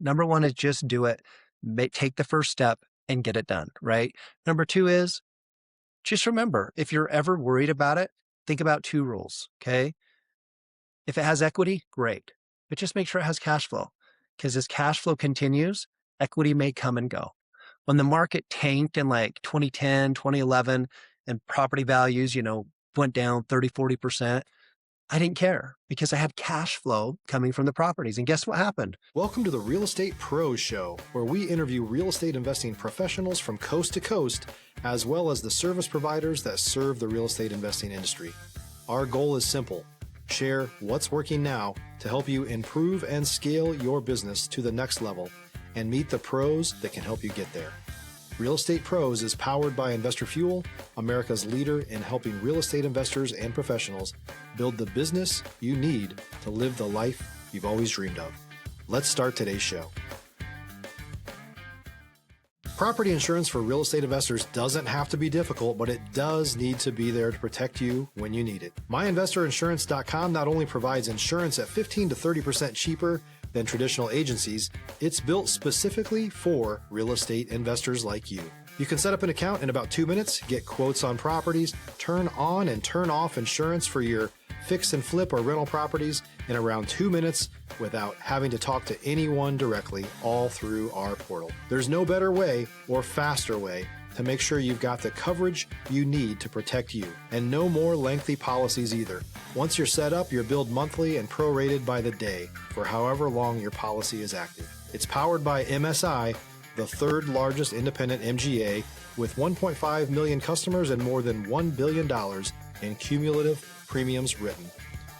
Number one is just do it. Take the first step and get it done, right? Number two is just remember, if you're ever worried about it, think about two rules, okay? If it has equity, great, but just make sure it has cash flow, because as cash flow continues, equity may come and go. When the market tanked in like 2010, 2011, and property values, went down 30, 40%, I didn't care because I had cash flow coming from the properties. And guess what happened? Welcome to the Real Estate Pros Show, where we interview real estate investing professionals from coast to coast, as well as the service providers that serve the real estate investing industry. Our goal is simple: share what's working now to help you improve and scale your business to the next level and meet the pros that can help you get there. Real Estate Pros is powered by Investor Fuel, America's leader in helping real estate investors and professionals build the business you need to live the life you've always dreamed of. Let's start today's show. Property insurance for real estate investors doesn't have to be difficult, but it does need to be there to protect you when you need it. MyInvestorInsurance.com not only provides insurance at 15 to 30% cheaper than traditional agencies, it's built specifically for real estate investors like you. You can set up an account in about 2 minutes, get quotes on properties, turn on and turn off insurance for your fix and flip or rental properties in around 2 minutes without having to talk to anyone directly, all through our portal. There's no better way or faster way to make sure you've got the coverage you need to protect you, and no more lengthy policies either. Once you're set up, you're billed monthly and prorated by the day for however long your policy is active. It's powered by MSI, the third largest independent MGA, with 1.5 million customers and more than $1 billion in cumulative premiums written.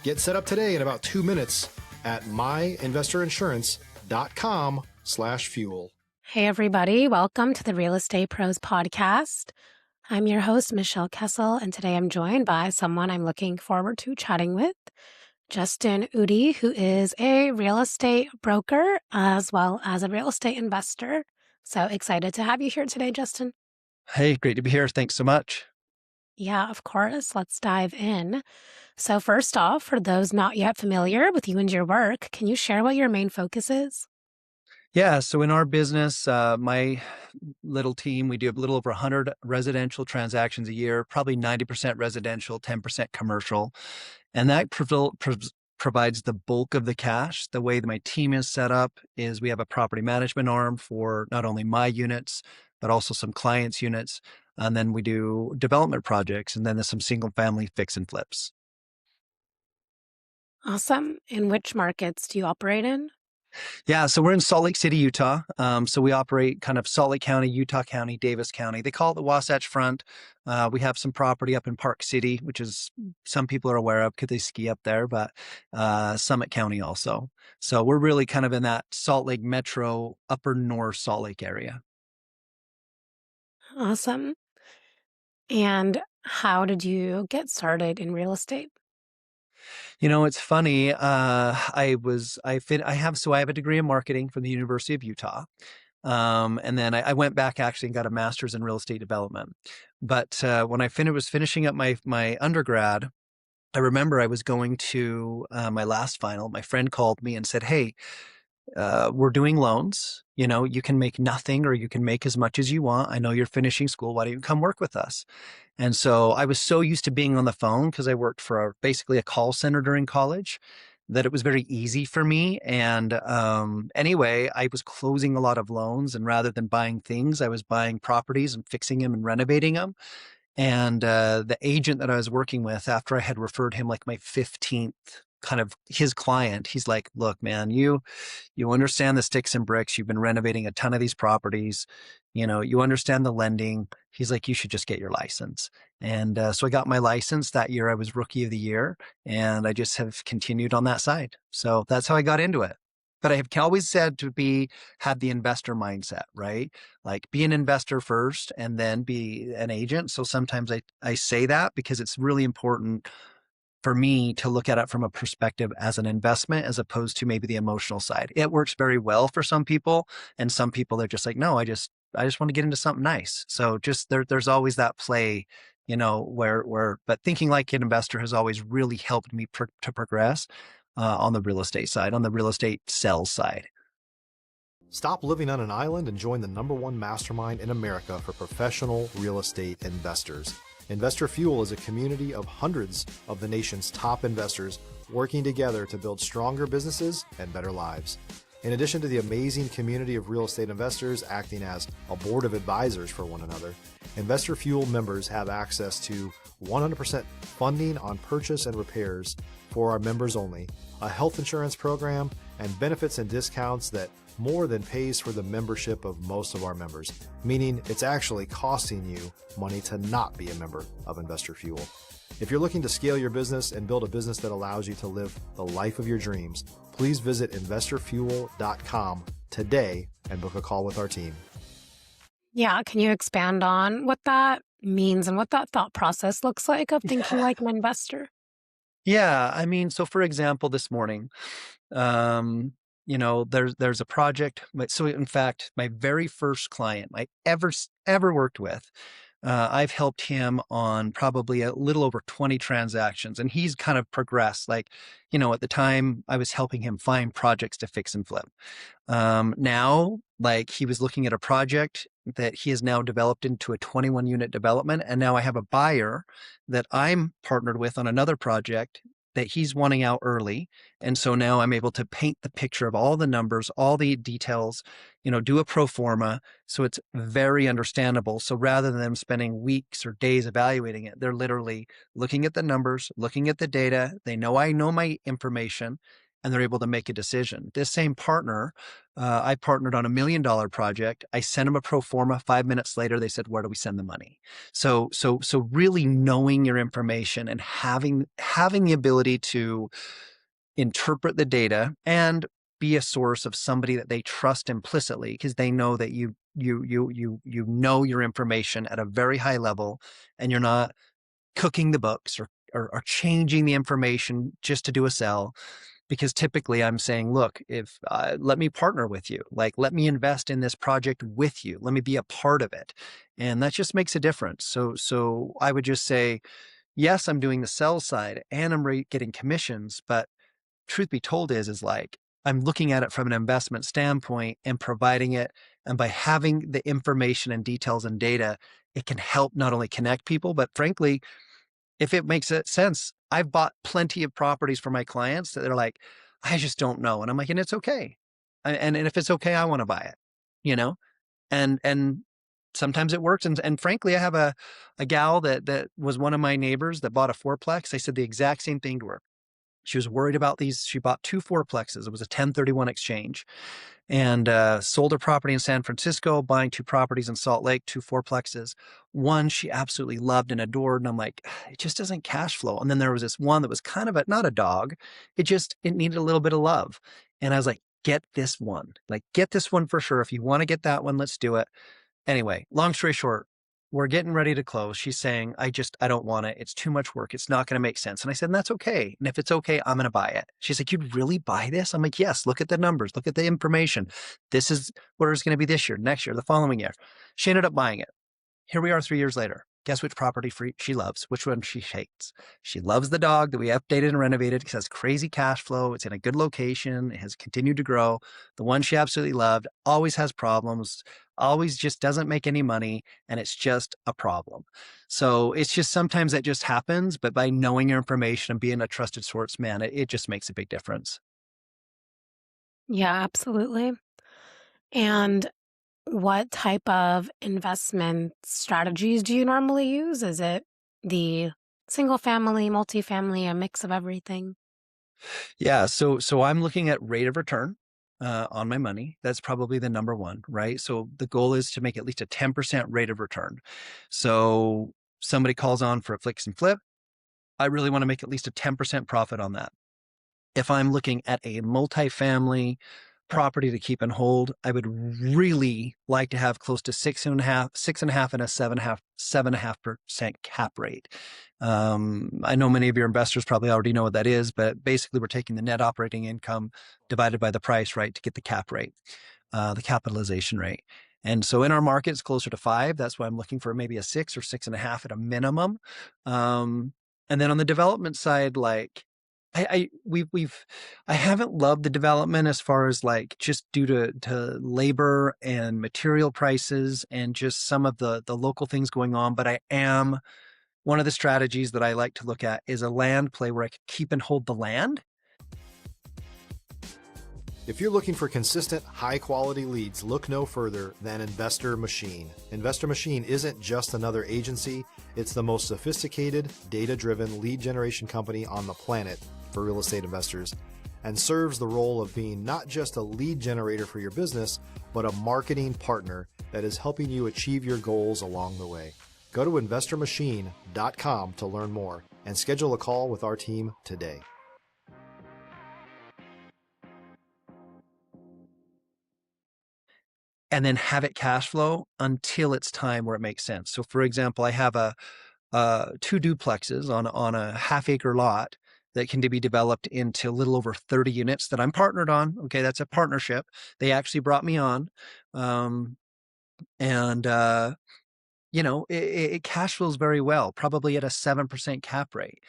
Get set up today in about 2 minutes at myinvestorinsurance.com/fuel. Hey, everybody. Welcome to the Real Estate Pros podcast. I'm your host, Michelle Kessel, and today I'm joined by someone I'm looking forward to chatting with, Justin Udy, who is a real estate broker as well as a real estate investor. So excited to have you here today, Justin. Hey, great to be here. Thanks so much. Yeah, of course. Let's dive in. So first off, for those not yet familiar with you and your work, can you share what your main focus is? Yeah. So in our business, my little team, we do a little over 100 residential transactions a year, probably 90% residential, 10% commercial. And that provides the bulk of the cash. The way that my team is set up is we have a property management arm for not only my units, but also some clients' units. And then we do development projects, and then there's some single family fix and flips. Awesome. In which markets do you operate in? Yeah, so we're in Salt Lake City, Utah. So we operate kind of Salt Lake County, Utah County, Davis County. They call it the Wasatch Front. We have some property up in Park City, which is some people are aware of because they ski up there, but Summit County also. So we're really kind of in that Salt Lake Metro, upper north Salt Lake area. Awesome. And how did you get started in real estate? It's funny. I have a degree in marketing from the University of Utah. And then I went back actually and got a master's in real estate development. But when I was finishing up my undergrad, I remember I was going to my last final. My friend called me and said, "Hey, we're doing loans. You can make nothing or you can make as much as you want. I know you're finishing school. Why don't you come work with us?" And so I was so used to being on the phone because I worked for basically a call center during college that it was very easy for me. And anyway, I was closing a lot of loans, and rather than buying things, I was buying properties and fixing them and renovating them. And the agent that I was working with, after I had referred him like my 15th kind of his client, he's like, "Look, man, you understand the sticks and bricks. You've been renovating a ton of these properties. You understand the lending." He's like, "You should just get your license." And so I got my license that year. I was rookie of the year, and I just have continued on that side. So that's how I got into it. But I have always said have the investor mindset, right? Like be an investor first and then be an agent. So sometimes I say that because it's really important for me to look at it from a perspective as an investment as opposed to maybe the emotional side. It works very well for some people, and some people they're just like, "No, I just want to get into something nice." So just there's always that play, but thinking like an investor has always really helped me to progress on the real estate side, on the real estate sales side. Stop living on an island and join the #1 mastermind in America for professional real estate investors. Investor Fuel is a community of hundreds of the nation's top investors working together to build stronger businesses and better lives. In addition to the amazing community of real estate investors acting as a board of advisors for one another, Investor Fuel members have access to 100% funding on purchase and repairs for our members only, a health insurance program, and benefits and discounts that more than pays for the membership of most of our members, meaning it's actually costing you money to not be a member of Investor Fuel. If you're looking to scale your business and build a business that allows you to live the life of your dreams, please visit investorfuel.com today and book a call with our team. Yeah, can you expand on what that means and what that thought process looks like of thinking like an investor? Yeah, I mean, so for example, this morning, there's a project. So in fact, my very first client I ever worked with, I've helped him on probably a little over 20 transactions, and he's kind of progressed. Like, at the time I was helping him find projects to fix and flip. Now, like, he was looking at a project that he has now developed into a 21 unit development. And now I have a buyer that I'm partnered with on another project that he's wanting out early. And so now I'm able to paint the picture of all the numbers, all the details, do a pro forma. So it's very understandable. So rather than them spending weeks or days evaluating it, they're literally looking at the numbers, looking at the data. They know I know my information, and they're able to make a decision. This same partner, I partnered on $1 million project. I sent them a pro forma. 5 minutes later, they said, "Where do we send the money?" So really knowing your information and having the ability to interpret the data and be a source of somebody that they trust implicitly, because they know that you know your information at a very high level, and you're not cooking the books or changing the information just to do a sell. Because typically I'm saying, look, if let me partner with you, like, let me invest in this project with you, let me be a part of it. And that just makes a difference. So I would just say, yes, I'm doing the sell side and I'm getting commissions, but truth be told is like, I'm looking at it from an investment standpoint and providing it. And by having the information and details and data, it can help not only connect people, but frankly, if it makes sense, I've bought plenty of properties for my clients that they're like, I just don't know. And I'm like, and it's okay. And if it's okay, I want to buy it, and sometimes it works. And frankly, I have a gal that was one of my neighbors that bought a fourplex. I said the exact same thing to her. She was worried about these. She bought 2 fourplexes. It was a 1031 exchange, and sold her property in San Francisco, buying 2 properties in Salt Lake, 2 fourplexes. One she absolutely loved and adored. And I'm like, it just doesn't cash flow. And then there was this one that was kind of not a dog. It needed a little bit of love. And I was like, get this one, for sure. If you want to get that one, let's do it. Anyway, long story short, we're getting ready to close. She's saying, I don't want it. It's too much work. It's not going to make sense. And I said, and that's okay. And if it's okay, I'm going to buy it. She's like, you'd really buy this? I'm like, yes, look at the numbers, look at the information. This is what it's going to be this year, next year, the following year. She ended up buying it. Here we are 3 years later. Guess which property she loves, which one she hates. She loves the dog that we updated and renovated because it has crazy cash flow. It's in a good location. It has continued to grow. The one she absolutely loved always has problems, always just doesn't make any money, and it's just a problem. So it's just sometimes that just happens, but by knowing your information and being a trusted source, man, it just makes a big difference. Yeah, absolutely. And what type of investment strategies do you normally use? Is it the single family, multifamily, a mix of everything? Yeah. So I'm looking at rate of return on my money. That's probably the number one, right? So the goal is to make at least a 10% rate of return. So somebody calls on for a fix and flip. I really want to make at least a 10% profit on that. If I'm looking at a multifamily property to keep and hold, I would really like to have close to 6.5, and a 7.5% cap rate. I know many of your investors probably already know what that is, but basically we're taking the net operating income divided by the price, right, to get the cap rate, the capitalization rate. And so in our market, it's closer to 5. That's why I'm looking for maybe a 6 or 6.5 at a minimum. And then on the development side, like, I haven't loved the development as far as like just due to labor and material prices and just some of the local things going on. But I am one of the strategies that I like to look at is a land play where I can keep and hold the land. If you're looking for consistent, high-quality leads, look no further than Investor Machine. Investor Machine isn't just another agency, it's the most sophisticated, data-driven lead generation company on the planet for real estate investors, and serves the role of being not just a lead generator for your business, but a marketing partner that is helping you achieve your goals along the way. Go to investormachine.com to learn more and schedule a call with our team today. And then have it cash flow until it's time where it makes sense. So for example, I have two duplexes on a half-acre lot that can be developed into a little over 30 units that I'm partnered on. Okay, that's a partnership. They actually brought me on. And it cash flows very well, probably at a 7% cap rate.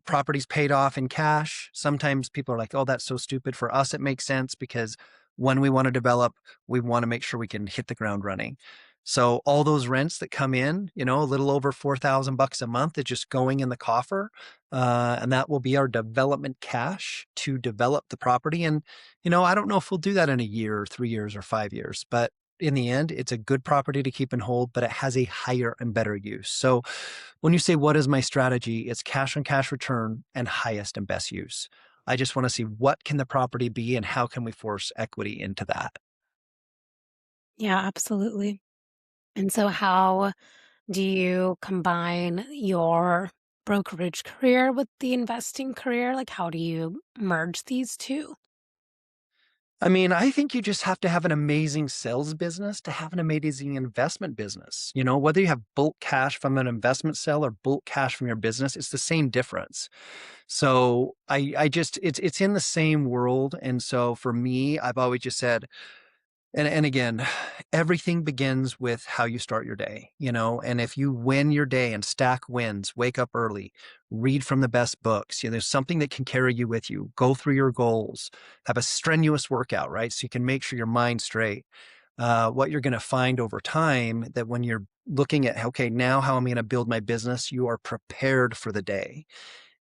Properties paid off in cash. Sometimes people are like, oh, that's so stupid. For us, it makes sense because when we want to develop, we want to make sure we can hit the ground running. So all those rents that come in, a little over $4,000 a month is just going in the coffer. And that will be our development cash to develop the property. And, I don't know if we'll do that in a year or 3 years or 5 years, but in the end, it's a good property to keep and hold, but it has a higher and better use. So when you say, what is my strategy? It's cash on cash return and highest and best use. I just want to see what can the property be and how can we force equity into that? Yeah, absolutely. And so, how do you combine your brokerage career with the investing career? Like, how do you merge these two? I mean, I think you just have to have an amazing sales business to have an amazing investment business. Whether you have bulk cash from an investment sale or bulk cash from your business, it's the same difference. So I just, it's in the same world. And so for me, I've always just said, and again, everything begins with how you start your day, and if you win your day and stack wins, wake up early, read from the best books, there's something that can carry you with you, go through your goals, have a strenuous workout, right? So you can make sure your mind's straight. What you're going to find over time that when you're looking at, okay, now how am I going to build my business? You are prepared for the day.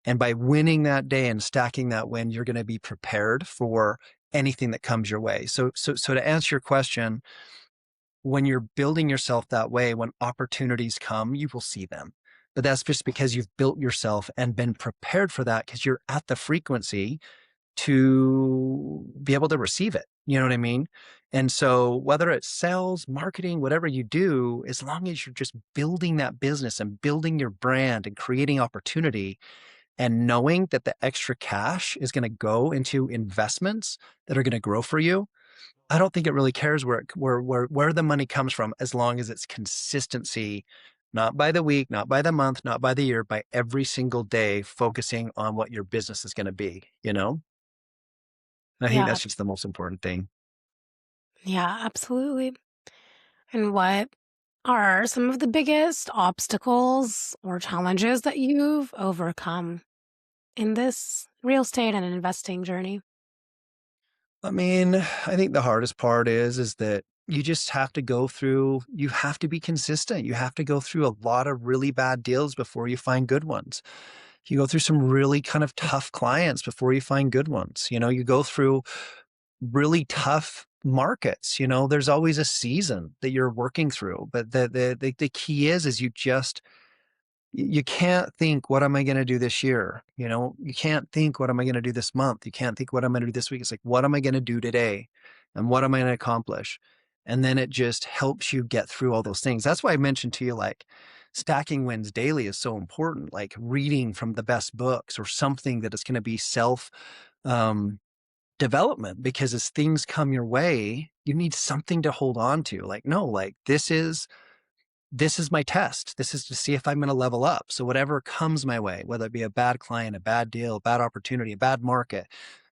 And by winning that day and stacking that win, you're going to be prepared for anything that comes your way. So to answer your question, when you're building yourself that way, when opportunities come, you will see them. But that's just because you've built yourself and been prepared for that because you're at the frequency to be able to receive it. You know what I mean? And so whether it's sales, marketing, whatever you do, as long as you're just building that business and building your brand and creating opportunity, and knowing that the extra cash is going to go into investments that are going to grow for you, I don't think it really cares where the money comes from, as long as it's consistency, not by the week, not by the month, not by the year, by every single day, focusing on what your business is going to be, And I think Yeah, that's just the most important thing. yeah, absolutely. And what are some of the biggest obstacles or challenges that you've overcome in this real estate and investing journey? I mean, I think the hardest part is that you just have to you have to be consistent. You have to go through a lot of really bad deals before you find good ones. You go through some really kind of tough clients before you find good ones. You go through really tough markets. There's always a season that you're working through, but the key is you can't think, what am I going to do this year? You can't think, what am I going to do this month? You can't think, what am I going to do this week? It's like, what am I going to do today? And what am I going to accomplish? And then it just helps you get through all those things. That's why I mentioned to you, like, stacking wins daily is so important, like reading from the best books or something that is going to be self development, because as things come your way, you need something to hold on to. Like, no, like this is my test. This is to see if I'm going to level up. So whatever comes my way, whether it be a bad client, a bad deal, a bad opportunity, a bad market,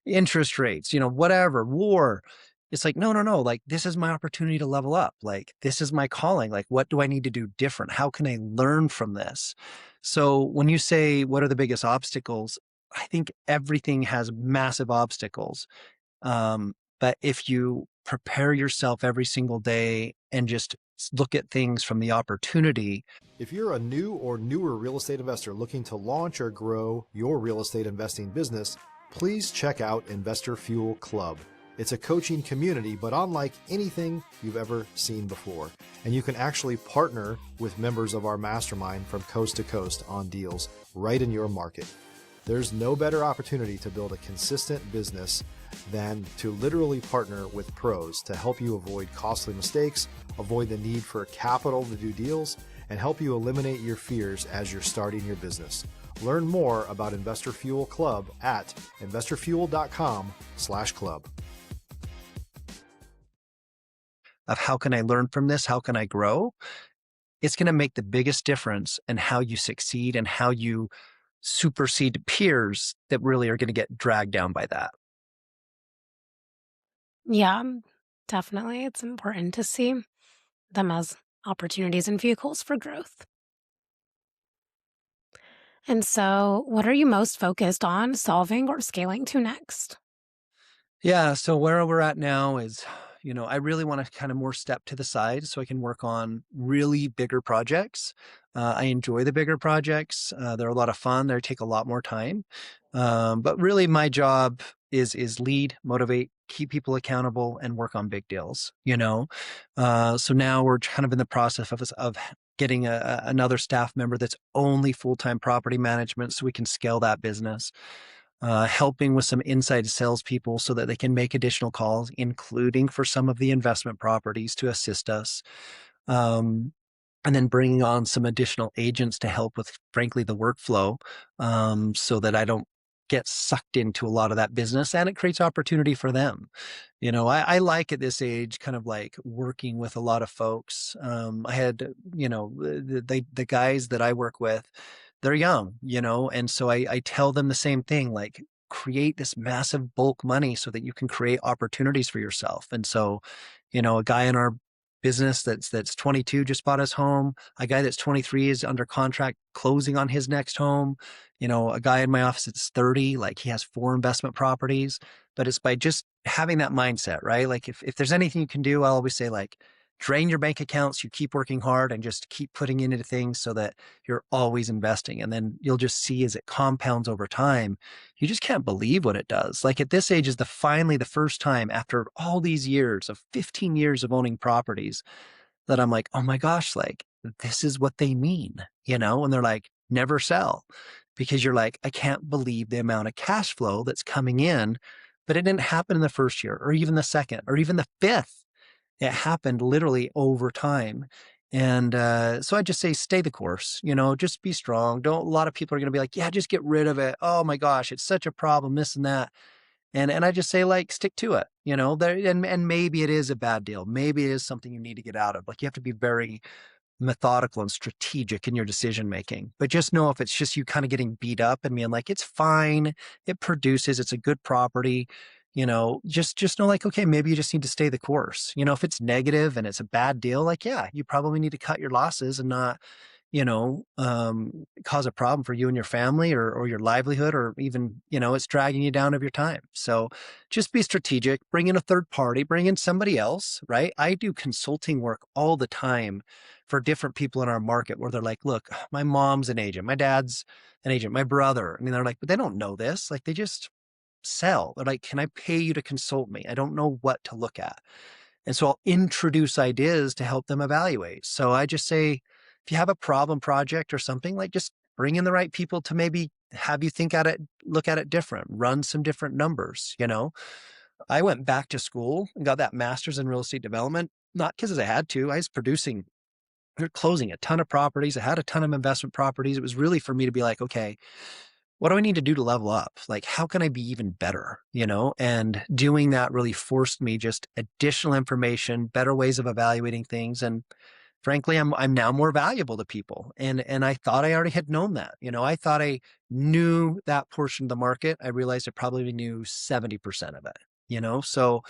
interest rates, whatever, war, it's like, no, no, no. Like, this is my opportunity to level up. Like, this is my calling. Like, what do I need to do different? How can I learn from this? So when you say, what are the biggest obstacles? I think everything has massive obstacles. But if you prepare yourself every single day and just look at things from the opportunity. If you're a new or newer real estate investor looking to launch or grow your real estate investing business, please check out Investor Fuel Club. It's a coaching community, but unlike anything you've ever seen before. And you can actually partner with members of our mastermind from coast to coast on deals right in your market. There's no better opportunity to build a consistent business than to literally partner with pros to help you avoid costly mistakes, avoid the need for capital to do deals, and help you eliminate your fears as you're starting your business. Learn more about Investor Fuel Club at investorfuel.com/club. Of how can I learn from this? How can I grow? It's going to make the biggest difference in how you succeed and how you supersede peers that really are going to get dragged down by that. Yeah, definitely. It's important to see them as opportunities and vehicles for growth. And so, what are you most focused on solving or scaling to next? Yeah. So where we're at now is, I really want to kind of more step to the side so I can work on really bigger projects. I enjoy the bigger projects. They're a lot of fun. They take a lot more time. But really my job is lead, motivate, keep people accountable and work on big deals. So now we're kind of in the process of getting another staff member that's only full-time property management so we can scale that business, helping with some inside salespeople so that they can make additional calls, including for some of the investment properties to assist us. Um, and then bringing on some additional agents to help with, frankly, the workflow, so that I don't get sucked into a lot of that business and it creates opportunity for them. I like at this age kind of like working with a lot of folks. I had, the guys that I work with, they're young, and so I tell them the same thing, like create this massive bulk money so that you can create opportunities for yourself. And so, a guy in our business that's 22 just bought his home. A guy that's 23 is under contract closing on his next home. A guy in my office that's 30, like he has 4 investment properties. But it's by just having that mindset, right? Like if there's anything you can do, I always say like drain your bank accounts, you keep working hard and just keep putting into things so that you're always investing. And then you'll just see as it compounds over time, you just can't believe what it does. Like at this age is finally the first time after all these years of 15 years of owning properties that I'm like, oh my gosh, like this is what they mean, and they're like, never sell, because you're like, I can't believe the amount of cash flow that's coming in, but it didn't happen in the first year or even the second or even the fifth. It happened literally over time. And so I just say, stay the course, just be strong. A lot of people are going to be like, yeah, just get rid of it. Oh my gosh, it's such a problem, this and that. And I just say like, stick to it, there, and maybe it is a bad deal. Maybe it is something you need to get out of. Like you have to be very methodical and strategic in your decision making. But just know if it's just you kind of getting beat up and being like, it's fine, it produces, it's a good property, just know like, okay, maybe you just need to stay the course. If it's negative and it's a bad deal, like, yeah, you probably need to cut your losses and not, cause a problem for you and your family or your livelihood, or even, it's dragging you down of your time. So just be strategic, bring in a third party, bring in somebody else, right? I do consulting work all the time for different people in our market where they're like, look, my mom's an agent, my dad's an agent, my brother. I mean, they're like, but they don't know this. Like they just sell. They're like, can I pay you to consult me? I don't know what to look at. And so I'll introduce ideas to help them evaluate. So I just say, if you have a problem project or something, like just bring in the right people to maybe have you look at it different, run some different numbers. I went back to school and got that master's in real estate development, not because I had to. I was producing, they're closing a ton of properties. I had a ton of investment properties. It was really for me to be like, okay, what do I need to do to level up? Like, how can I be even better? And doing that really forced me just additional information, better ways of evaluating things. And frankly, I'm now more valuable to people. And I thought I already had known that. I thought I knew that portion of the market. I realized I probably knew 70% of it. So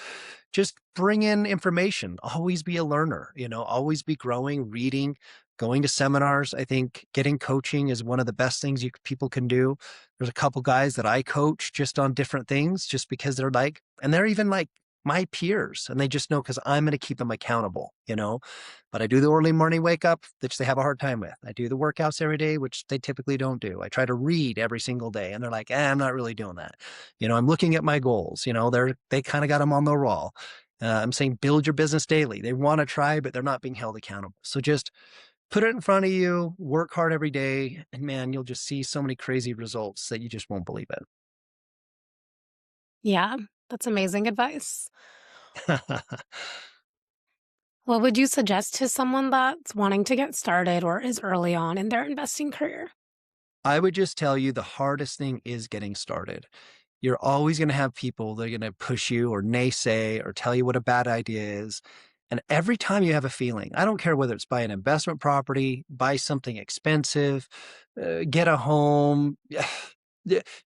just bring in information, always be a learner, always be growing, reading, going to seminars. I think getting coaching is one of the best things people can do. There's a couple guys that I coach just on different things, just because they're like, and they're even like my peers, and they just know because I'm going to keep them accountable, But I do the early morning wake up, which they have a hard time with. I do the workouts every day, which they typically don't do. I try to read every single day, and they're like, I'm not really doing that. I'm looking at my goals. They kind of got them on the wall. I'm saying build your business daily. They want to try, but they're not being held accountable. So just put it in front of you, work hard every day, and man, you'll just see so many crazy results that you just won't believe Yeah, that's amazing advice. it. What would you suggest to someone that's wanting to get started or is early on in their investing career? I would just tell you the hardest thing is getting started. You're always going to have people that are going to push you or naysay or tell you what a bad idea is. And every time you have a feeling, I don't care whether it's buy an investment property, buy something expensive, get a home,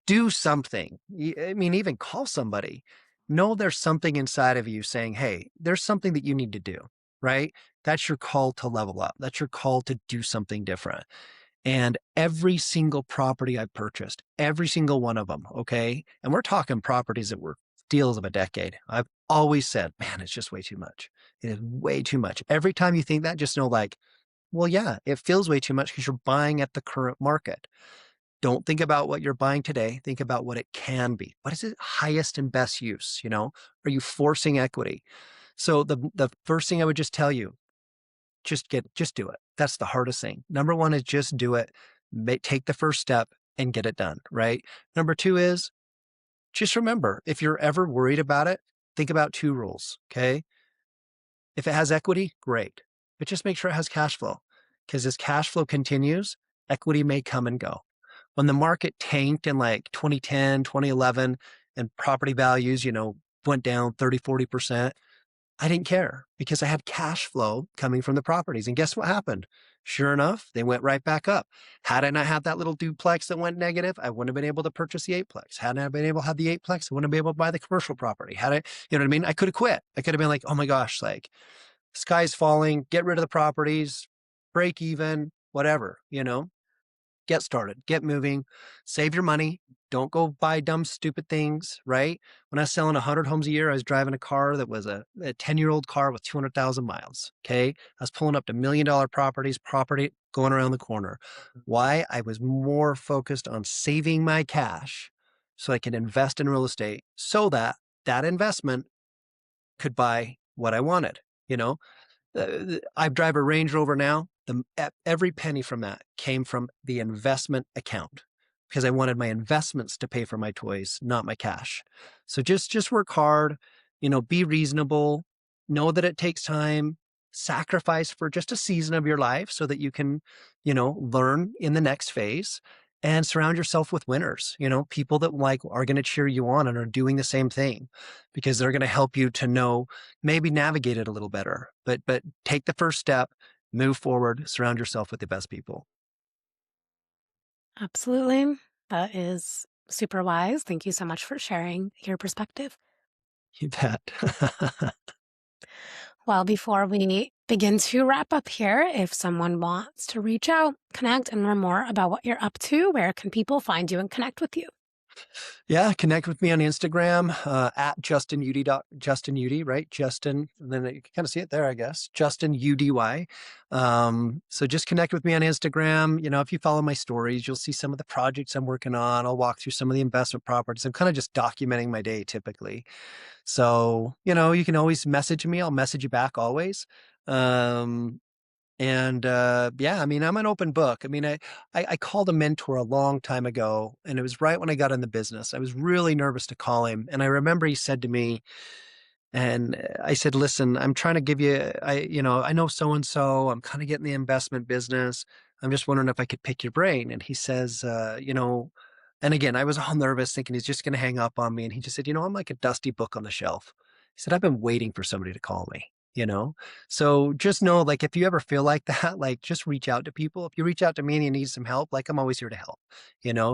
do something. I mean, even call somebody. Know there's something inside of you saying, hey, there's something that you need to do, right? That's your call to level up. That's your call to do something different. And every single property I purchased, every single one of them, okay? And we're talking properties that were deals of a decade. I've always said, man, it's just way too much. It is way too much. Every time you think that, just know like, well, yeah, it feels way too much because you're buying at the current market. Don't think about what you're buying today. Think about what it can be. What is its highest and best use? Are you forcing equity? So the first thing I would just tell you, just do it. That's the hardest thing. Number one is just do it. Take the first step and get it done, right? Number two is just remember, if you're ever worried about it, think about two rules, okay? If it has equity, great. But just make sure it has cash flow, because as cash flow continues, equity may come and go. When the market tanked in like 2010, 2011, and property values, went down 30, 40%, I didn't care because I had cash flow coming from the properties. And guess what happened? Sure enough, they went right back up. Had I not had that little duplex that went negative, I wouldn't have been able to purchase the eightplex. Hadn't I been able to have the eightplex, I wouldn't have been able to buy the commercial property. Had I, you know what I mean? I could have quit. I could have been like, oh my gosh, like sky's falling, get rid of the properties, break even, whatever, get started, get moving, save your money. Don't go buy dumb, stupid things, right? When I was selling 100 homes a year, I was driving a car that was a 10-year-old car with 200,000 miles. Okay. I was pulling up to $1 million property going around the corner. Why? I was more focused on saving my cash so I could invest in real estate so that that investment could buy what I wanted, I drive a Range Rover now. Every penny from that came from the investment account because I wanted my investments to pay for my toys, not my cash. So just work hard, be reasonable, know that it takes time, sacrifice for just a season of your life so that you can, learn in the next phase, and surround yourself with winners, people that are going to cheer you on and are doing the same thing, because they're going to help you to know, maybe navigate it a little better, but take the first step, move forward, surround yourself with the best people. Absolutely. That is super wise. Thank you so much for sharing your perspective. You bet. Well, before we begin to wrap up here, if someone wants to reach out, connect, and learn more about what you're up to, where can people find you and connect with you? Yeah, connect with me on Instagram, at Justin Udy, Justin Udy, right? Justin, and then you can kind of see it there, I guess. Justin Udy. So just connect with me on Instagram. If you follow my stories, you'll see some of the projects I'm working on. I'll walk through some of the investment properties. I'm kind of just documenting my day typically. So, you can always message me. I'll message you back always. Yeah, I mean, I'm an open book. I mean, I called a mentor a long time ago, and it was right when I got in the business. I was really nervous to call him. And I remember he said to me, and I said, listen, I'm trying to give you, I know so-and-so, I'm kind of getting the investment business. I'm just wondering if I could pick your brain. And he says, and again, I was all nervous thinking he's just going to hang up on me. And he just said, I'm like a dusty book on the shelf. He said, I've been waiting for somebody to call me, you know? So just know, like, if you ever feel like that, like, just reach out to people. If you reach out to me and you need some help, like, I'm always here to help,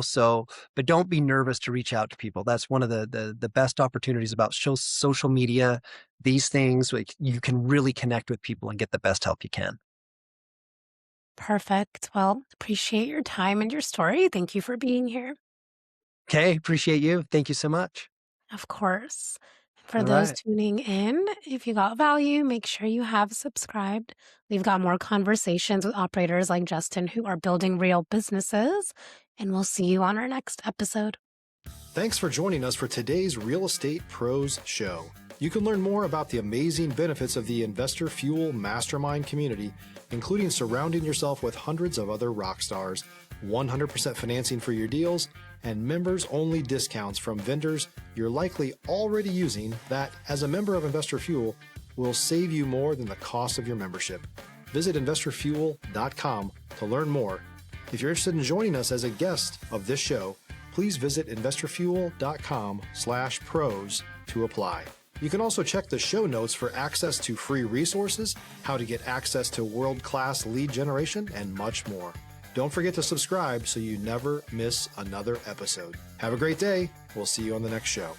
So, but don't be nervous to reach out to people. That's one of the best opportunities about social media, these things, like, you can really connect with people and get the best help you can. Perfect. Well, appreciate your time and your story. Thank you for being here. Okay, appreciate you. Thank you so much. Of course. For All those right. tuning in, if you got value, make sure you have subscribed. We've got more conversations with operators like Justin who are building real businesses, and we'll see you on our next episode. Thanks for joining us for today's Real Estate Pros Show. You can learn more about the amazing benefits of the Investor Fuel Mastermind community, including surrounding yourself with hundreds of other rock stars, 100% financing for your deals, and members-only discounts from vendors you're likely already using that, as a member of Investor Fuel, will save you more than the cost of your membership. Visit investorfuel.com to learn more. If you're interested in joining us as a guest of this show, please visit investorfuel.com/pros to apply. You can also check the show notes for access to free resources, how to get access to world-class lead generation, and much more. Don't forget to subscribe so you never miss another episode. Have a great day. We'll see you on the next show.